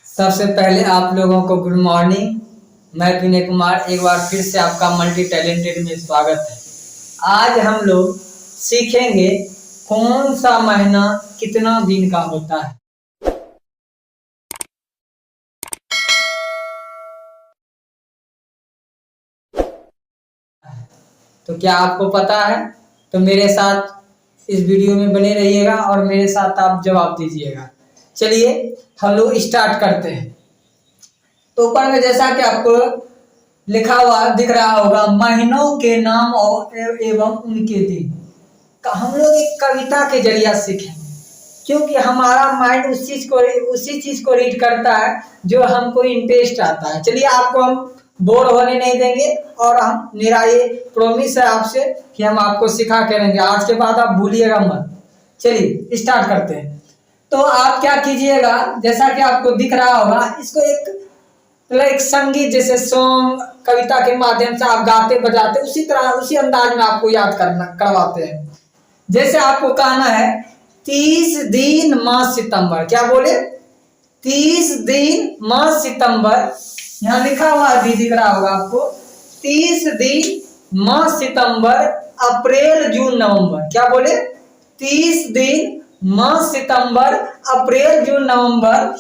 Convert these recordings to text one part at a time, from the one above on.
सबसे पहले आप लोगों को गुड मॉर्निंग। मैं विनय कुमार एक बार फिर से आपका मल्टी टैलेंटेड में स्वागत है। आज हम लोग सीखेंगे कौन सा महीना कितना दिन का होता है। तो क्या आपको पता है? तो मेरे साथ इस वीडियो में बने रहिएगा और मेरे साथ आप जवाब दीजिएगा। चलिए हम लोग स्टार्ट करते हैं। तो ऊपर में जैसा कि आपको लिखा हुआ दिख रहा होगा, महीनों के नाम और एवं उनके दिन का हम लोग एक कविता के जरिए सीखेंगे, क्योंकि हमारा माइंड उसी चीज को रीड करता है जो हमको इंटरेस्ट आता है। चलिए आपको हम बोर होने नहीं देंगे और हम मेरा ये प्रॉमिस है आपसे कि हम आपको सिखा के रहेंगे। आज के बाद आप भूलिएगा मत। चलिए स्टार्ट करते हैं। तो आप क्या कीजिएगा, जैसा कि आपको दिख रहा होगा, इसको एक संगीत जैसे सॉन्ग कविता के माध्यम से आप गाते बजाते उसी तरह उसी अंदाज में आपको याद करवाते हैं। जैसे आपको कहना है 30 दिन माह सितंबर। क्या बोले? 30 दिन माह सितंबर। यहाँ लिखा हुआ भी दिख रहा होगा आपको, 30 दिन माह सितंबर अप्रैल जून नवंबर। क्या बोले? 30 दिन माह सितंबर अप्रैल जून नवंबर।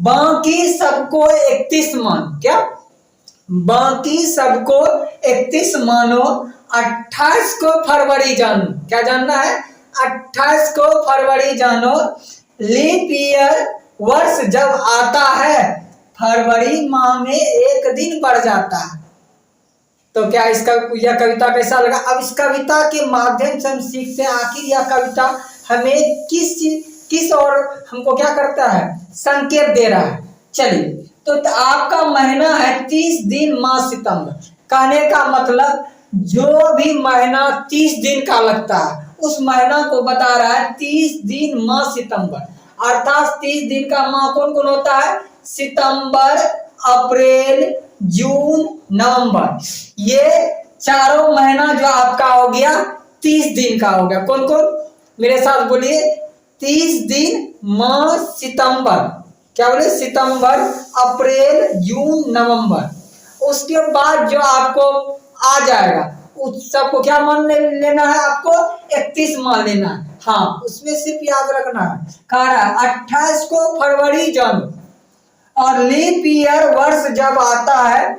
बाकी सबको 31 मान। क्या? बाकी सबको 31 मानो। 28 को फरवरी जानो। क्या जानना है? 28 को फरवरी जानो। लीप ईयर वर्ष जब आता है, फरवरी माह में एक दिन बढ़ जाता है। तो क्या यह कविता कैसा लगा? अब इस कविता के माध्यम से हम सीखते हैं आखिर यह कविता हमें किस और हमको क्या करता है, संकेत दे रहा है। चलिए तो आपका महीना है 30 दिन माह सितंबर। कहने का मतलब जो भी महीना 30 दिन का लगता है उस महीना को बता रहा है 30 दिन माह सितंबर। अर्थात 30 दिन का माह कौन कौन होता है? सितंबर, अप्रैल, जून, नवंबर। ये चारों महीना जो आपका हो गया 30 दिन का हो गया। कौन कौन? मेरे साथ बोलिए। 30 दिन माह सितंबर। क्या बोले? सितंबर, अप्रैल, जून, नवंबर। उसके बाद जो आपको आ जाएगा उस सबको क्या मान लेना है? आपको 31 मान लेना है। हाँ, उसमें सिर्फ याद रखना है, कह रहा है 28 को फरवरी जानो। और लीप ईयर वर्ष जब आता है,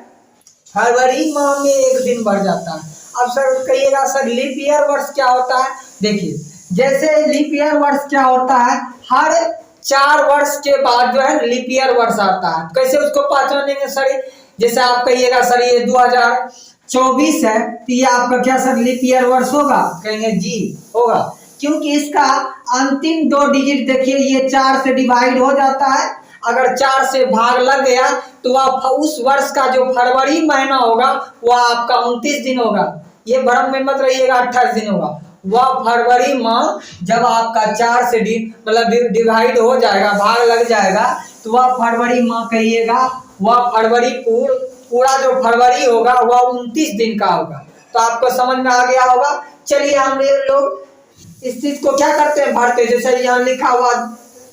फरवरी माह में एक दिन बढ़ जाता है। अब सर कहिएगा सर लीप ईयर वर्ष क्या होता है? देखिए जैसे लीप ईयर वर्ष क्या होता है, हर 4 वर्ष के बाद जो है लीप ईयर वर्ष आता है। कैसे उसको पहचानेंगे सर? जैसे आप कहिएगा सर ये 2024 है तो ये आपका क्या सर लीप ईयर वर्ष होगा? कहेंगे जी होगा, क्योंकि इसका अंतिम 2 डिजिट देखिए ये 4 से डिवाइड हो जाता है। अगर 4 से भाग लग गया तो वह उस वर्ष का जो फरवरी महीना होगा वह आपका 29 दिन होगा। ये भ्रम में मत रहिएगा 28 दिन होगा। वह फरवरी माह जब आपका 4 से डिवाइड हो जाएगा, भाग लग जाएगा, तो वह फरवरी माह कहिएगा। वह फरवरी पूरा जो फरवरी होगा वह 29 दिन का होगा। तो आपको समझ में आ गया होगा। चलिए हम लोग इस चीज को क्या करते हैं, भरते। जैसे यहाँ लिखा हुआ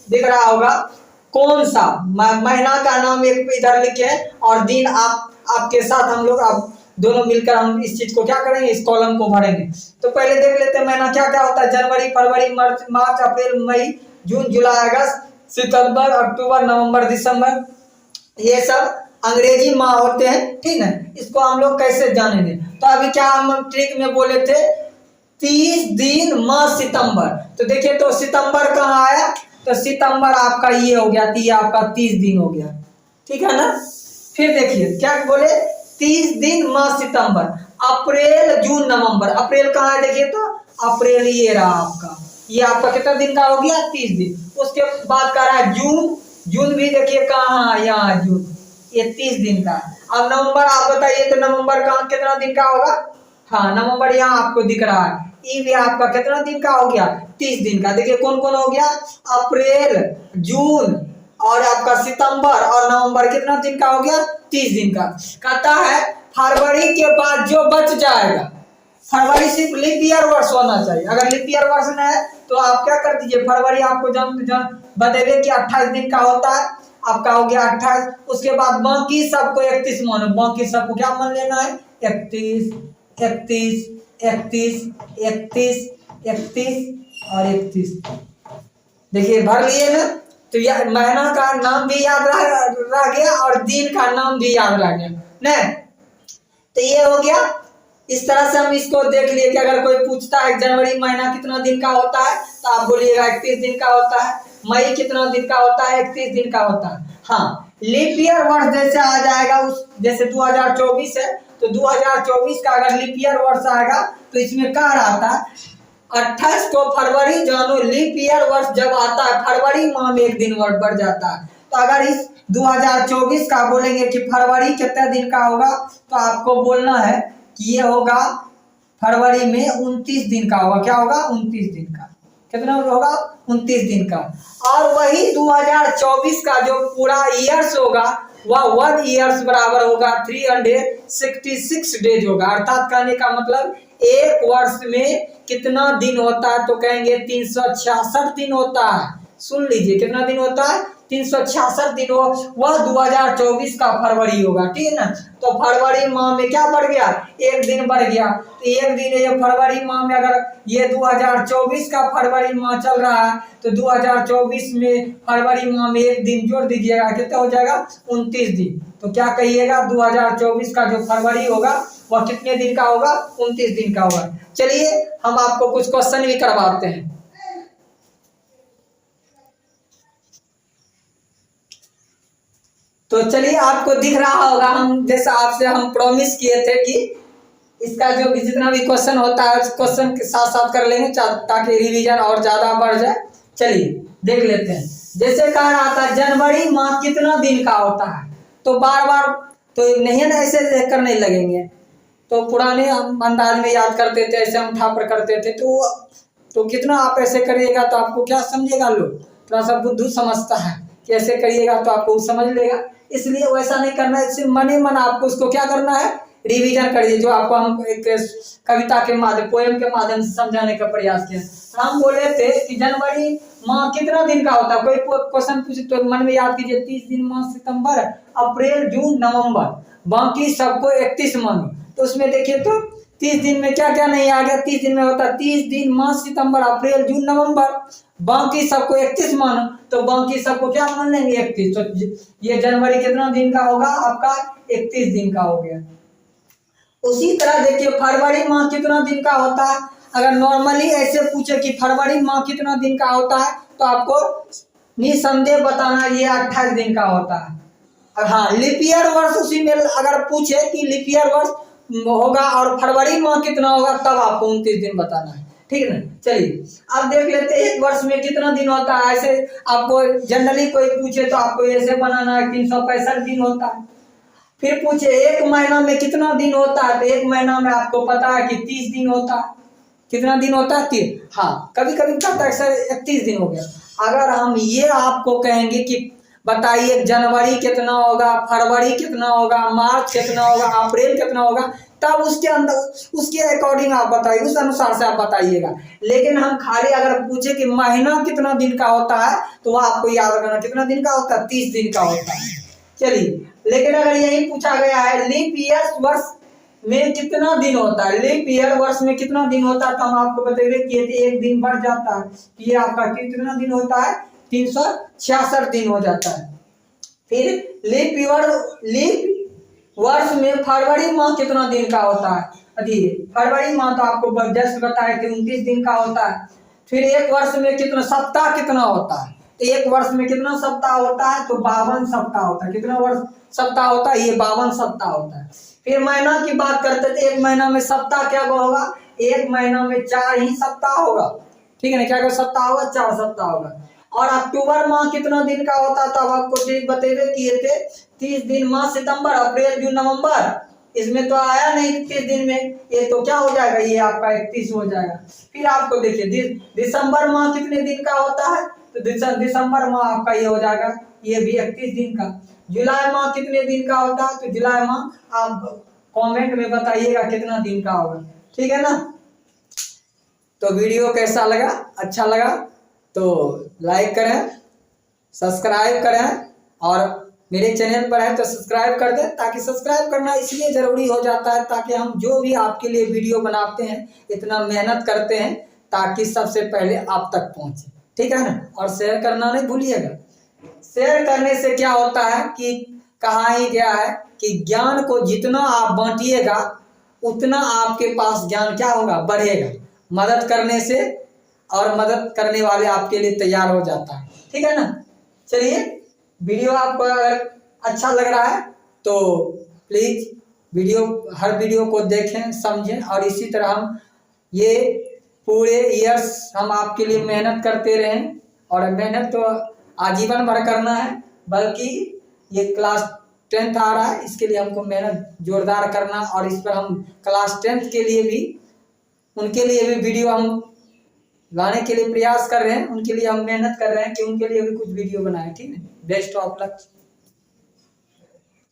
दिख रहा होगा, कौन सा महीना का नाम एक इधर लिखे और दिन आपके साथ हम लोग अब दोनों मिलकर हम इस चीज को क्या करेंगे, इस कॉलम को भरेंगे। तो पहले देख लेते हैं महीना क्या क्या होता है। जनवरी, फरवरी, मार्च, अप्रैल, मई, जून, जुलाई, अगस्त, सितंबर, अक्टूबर, नवंबर, दिसंबर। ये सब अंग्रेजी माह होते हैं, ठीक है। इसको हम लोग कैसे जानेंगे? तो अभी क्या हम ट्रिक में बोले थे, 30 दिन माह सितंबर। तो देखिए तो सितंबर कहाँ आया? तो सितंबर आपका ये हो गया, तो ये आपका 30 दिन हो गया, ठीक है ना। फिर देखिए क्या बोले, 30 दिन माह सितंबर। अप्रैल, जून, नवंबर। अप्रैल कहाँ है? देखिए तो अप्रैल ये रहा आपका, ये आपका कितना दिन का हो गया? 30 दिन। उसके बाद कह रहा है जून। जून भी देखिए कहाँ, यहाँ जून, ये 30 दिन का। अब नवंबर आप बताइए तो नवंबर कहाँ कितना दिन का होगा? हाँ, नवंबर यहाँ आपको दिख रहा है। ये भी आपका कितना दिन का हो गया? 30 दिन का। देखिए कौन कौन हो गया? अप्रैल, जून और आपका सितंबर और नवंबर कितना दिन का हो गया? 30 दिन का। कहता है फरवरी के बाद जो बच जाएगा, फरवरी सिर्फ लीप ईयर वर्ष होना चाहिए। अगर लीप ईयर वर्ष न है तो आप क्या कर दीजिए, फरवरी आपको जब बताइए कि 28 दिन का होता है, आपका हो गया 28। उसके बाद बाकी सबको 31 मानो, बाकी सबको क्या मान लेना है, 31 31 31 31 31 और 31। देखिए भर लिए ना, तो यह महीना का नाम भी याद रह गया और दिन का नाम भी याद रह गया न। तो ये हो गया। इस तरह से हम इसको देख लिए कि अगर कोई पूछता है जनवरी महीना कितना दिन का होता है तो आप बोलिएगा 31 दिन का होता है। मई कितना दिन का होता है, 31 दिन का होता है। हाँ, लीप ईयर वर्ष जैसे आ जाएगा, उस जैसे 2024 है तो 2024 का अगर लीप ईयर वर्ष आएगा तो इसमें क्या आता है, 28 को फरवरी जानो लीप ईयर वर्ष जब आता है, फरवरी माह में एक दिन वर्ष बढ़ जाता है। तो अगर इस 2024 का बोलेंगे कि फरवरी कितने दिन का होगा, तो आपको बोलना है कि ये होगा फरवरी में 29 दिन का होगा। क्या होगा, 29 दिन का। कितना होगा, 29 दिन का। और वही 2024 का जो पूरा ईयर्स होगा वह 1 ईयर्स बराबर होगा 366 डेज होगा। अर्थात कहने का मतलब एक वर्ष में कितना दिन होता है, तो कहेंगे 366 दिन होता है। सुन लीजिए कितना दिन होता है, 366 दिन हो, वह 2024 का फरवरी होगा। ठीक है ना। तो फरवरी माह में क्या बढ़ गया, एक दिन बढ़ गया। तो एक दिन ये फरवरी माह में, अगर ये 2024 का फरवरी माह चल रहा है तो 2024 में फरवरी माह में एक दिन जोड़ दीजिएगा, कितना हो जाएगा, 29 दिन। तो क्या कहिएगा, 2024 का जो फरवरी होगा वह कितने दिन का होगा, 29 दिन का होगा। चलिए हम आपको कुछ क्वेश्चन भी करवाते हैं। तो चलिए आपको दिख रहा होगा, हम जैसा आपसे हम प्रॉमिस किए थे कि इसका जो भी जितना भी क्वेश्चन होता है उस क्वेश्चन के साथ साथ कर लेंगे ताकि रिवीजन और ज्यादा बढ़ जाए। चलिए देख लेते हैं। जैसे कह रहा था जनवरी माह कितना दिन का होता है, तो बार बार तो नहीं ना ऐसे देख कर नहीं लगेंगे। तो पुराने अंदाज में याद करते थे, ऐसे हम ठापर करते थे। तो कितना आप ऐसे करिएगा तो आपको क्या समझेगा, लोग थोड़ा सा बुद्धू समझता है कि ऐसे करिएगा तो आपको समझ लेगा। इसलिए वैसा नहीं करना है, सिर्फ मन ही मन आपको उसको क्या करना है, रिवीजन करिए। जो आपको हम एक कविता के माध्यम, पोएम के माध्यम से समझाने का प्रयास किया। हम बोले थे कि जनवरी माह कितना दिन का होता है, कोई क्वेश्चन पूछे तो मन में याद कीजिए 30 दिन, माह सितंबर, अप्रैल, जून, नवंबर, बाकी सबको 31 मानो। तो उसमें देखिए तो 30 दिन में क्या क्या नहीं आ गया, 30 दिन में होता है 30 दिन, माह सितंबर, अप्रैल, जून, नवंबर, बाकी सबको 31 मानो। तो बाकी सबको क्या मान लेंगे, 31। तो ये जनवरी कितना दिन का होगा आपका, 31 दिन का हो गया। उसी तरह देखिए फरवरी माह कितना दिन का होता है। अगर नॉर्मली ऐसे पूछे कि फरवरी माह कितना दिन का होता है तो आपको निसंदेह बताना ये 28 दिन का होता है। हाँ, लीप ईयर वर्ष उसी में अगर पूछे कि लीप ईयर वर्ष होगा और फरवरी माह कितना होगा, तब आपको 29 दिन बताना है। ठीक है ना। चलिए अब देख लेते हैं एक वर्ष में कितना दिन होता है। ऐसे आपको जनरली कोई पूछे तो आपको ऐसे बनाना है, 365 दिन होता है। फिर पूछे एक महीना में कितना दिन होता है, तो एक महीना में आपको पता है कि 30 दिन होता है। कितना दिन होता है, 30। हाँ, कभी कभी कहता है सर 31 दिन हो गया। अगर हम ये आपको कहेंगे कि बताइए जनवरी कितना होगा, फरवरी कितना होगा, मार्च कितना होगा, अप्रैल कितना होगा, तब उसके अंदर उसके अकॉर्डिंग आप बताइए, उस अनुसार से आप बताइएगा। लेकिन हम खाली अगर पूछे कि महीना कितना दिन का होता है तो वह आपको याद रखना कितना दिन का होता है, 30 दिन का होता है। चलिए, लेकिन अगर यही पूछा गया है लीप ईयर वर्ष में कितना दिन होता है, लीप ईयर वर्ष में कितना दिन होता है, तो हम आपको बताइए कि एक दिन बढ़ जाता है। ये आपका कितना दिन होता है, 366 दिन हो जाता है। फिर लीप वर्ष में फरवरी माह कितना दिन का होता है, अभी फरवरी माह तो आपको जस्ट बताया कि 29 दिन का होता है। फिर एक वर्ष में कितना सप्ताह कितना होता है, तो एक वर्ष में कितना सप्ताह होता है, तो 52 सप्ताह होता है। कितना वर्ष सप्ताह होता है, ये 52 सप्ताह होता है। फिर महीना की बात करते थे, एक महीना में सप्ताह क्या होगा, एक महीना में 4 ही सप्ताह होगा। ठीक है ना, क्या सप्ताह होगा, 4 सप्ताह होगा। और अक्टूबर माह कितना दिन का होता था, आपको बतेबे किए थे 30 दिन, माह सितंबर, अप्रैल, जून, नवंबर। इसमें तो आया नहीं 30 दिन में, ये तो क्या हो जाएगा, ये आपका 31 हो जाएगा। फिर आपको देखिए दिसंबर माह कितने दिन का होता है, तो दिसंबर माह आपका ये हो जाएगा, ये भी 31 दिन का। जुलाई माह कितने दिन का होता है, तो जुलाई माह आप कमेंट में बताइएगा कितना दिन का होगा। ठीक है ना। तो वीडियो कैसा लगा, अच्छा लगा तो लाइक करें, सब्सक्राइब करें, और मेरे चैनल पर है तो सब्सक्राइब कर दें, ताकि सब्सक्राइब करना इसलिए ज़रूरी हो जाता है ताकि हम जो भी आपके लिए वीडियो बनाते हैं इतना मेहनत करते हैं ताकि सबसे पहले आप तक पहुंचे, ठीक है ना। और शेयर करना नहीं भूलिएगा। शेयर करने से क्या होता है कि कहा ही गया है कि ज्ञान को जितना आप बांटिएगा उतना आपके पास ज्ञान क्या होगा, बढ़ेगा। मदद करने से और मदद करने वाले आपके लिए तैयार हो जाता है, ठीक है ना। चलिए, वीडियो आपको अगर अच्छा लग रहा है तो प्लीज़ हर वीडियो को देखें, समझें, और इसी तरह हम ये पूरे ईयर्स हम आपके लिए मेहनत करते रहें। और मेहनत तो आजीवन भर करना है, बल्कि ये क्लास 10th आ रहा है, इसके लिए हमको मेहनत जोरदार करना, और इस पर हम क्लास 10th के लिए भी, उनके लिए भी वीडियो हम लाने के लिए प्रयास कर रहे हैं, उनके लिए हम मेहनत कर रहे हैं कि उनके लिए भी कुछ वीडियो बनाए, ठीक है। Best of luck.